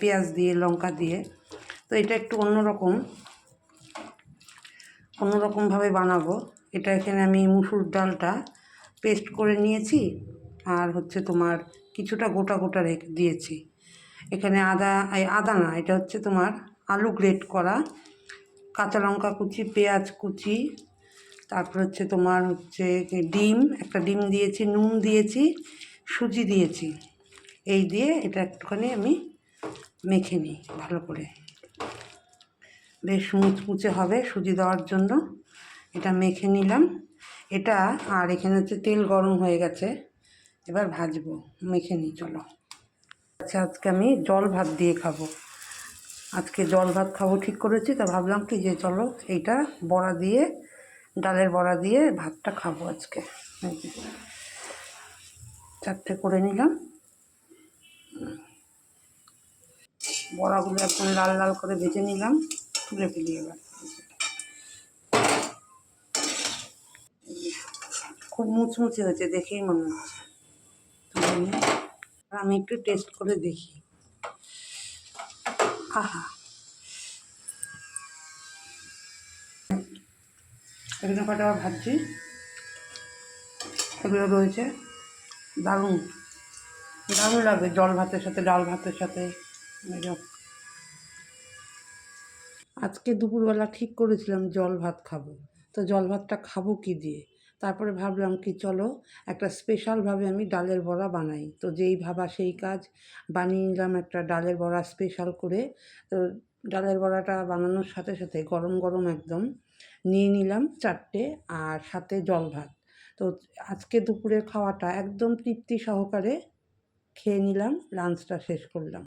পেঁয়াজ দিয়ে লঙ্কা দিয়ে। তো এটা একটু অন্যরকমভাবে বানাবো। এটা এখানে আমি মুসুর ডালটা পেস্ট করে নিয়েছি, আর হচ্ছে তোমার কিছুটা গোটা গোটা রেখে দিয়েছি। এখানে আদা না, এটা হচ্ছে তোমার আলু গ্রেট করা, কাঁচা লঙ্কা কুচি, পেঁয়াজ কুচি, তারপর হচ্ছে তোমার একটা ডিম দিয়েছি, নুন দিয়েছি, সুজি দিয়েছি। এই দিয়ে এটা একটুখানি আমি মেখে নিই ভালো করে, বেশ মুচমুচে হবে সুজি দেওয়ার জন্য। এটা মেখে নিলাম এটা। আর এখানে হচ্ছে তেল গরম হয়ে গেছে, এবার ভাজবো। মেখে নিই, চলো। আচ্ছা, আজকে আমি জল ভাত দিয়ে খাবো। আজকে জল ভাত খাবো ঠিক করেছি, তা ভাবলাম কি যে চলো এইটা বড়া দিয়ে, ডালের বড়া দিয়ে ভাতটা খাবো আজকে। 4টে করে নিলাম। বড়াগুলো একদম লাল লাল করে ভেজে নিলাম, তুলে ফেলি এবার। খুব মুচমুচে হয়েছে, দেখেই মনে হচ্ছে। আমি একটু টেস্ট করে দেখি। আহা, এখানে কটা আবার ভাজছি, এগুলো রয়েছে। দারুণ দারুণ লাগবে জল ভাতের সাথে, ডাল ভাতের সাথে। আজকে দুপুরবেলা ঠিক করেছিলাম জল ভাত খাবো, তো জল ভাতটা খাবো কী দিয়ে? তারপরে ভাবলাম কি চলো একটা স্পেশালভাবে আমি ডালের বড়া বানাই। তো যেই ভাবা সেই কাজ, বানিয়ে নিলাম একটা ডালের বড়া স্পেশাল করে। তো ডালের বড়াটা বানানোর সাথে সাথে গরম গরম একদম নিয়ে নিলাম 4টে, আর সাথে জল ভাত। তো আজকে দুপুরের খাওয়াটা একদম তৃপ্তি সহকারে খেয়ে নিলাম, লাঞ্চটা শেষ করলাম।